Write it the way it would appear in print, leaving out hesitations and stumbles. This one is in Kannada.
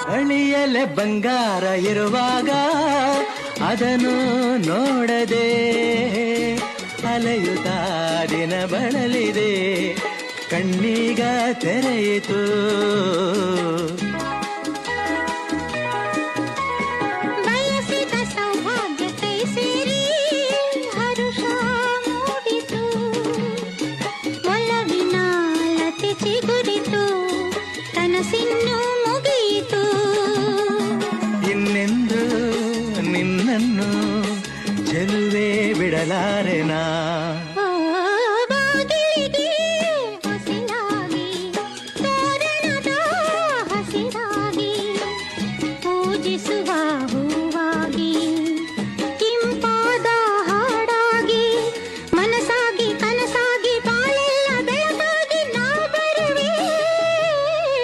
ಬಳಿಯಲೆ ಬಂಗಾರ ಇರುವಾಗ ಅದನ್ನು ನೋಡದೆ ಅಲೆಯುತ್ತಾ ದಿನ ಬಳಲಿದೆ, ಕಣ್ಣೀಗ ತೆರೆಯಿತು. ಬಯಸಿದ ಸೌಭಾಗ್ಯ ಕೈ ಸೇರಿ ಹರುಷ ಮೂಡಿತು, ಒಲವಿನ ಲತೆ ಚಿಗುರಿತು, ಕನಸಿನ್ನು ಮುಗಿಯಿತು. ಇನ್ನೆಂದು ನಿನ್ನನ್ನು ಚೆಲುವೆ ಬಿಡಲಾರೆನಾ.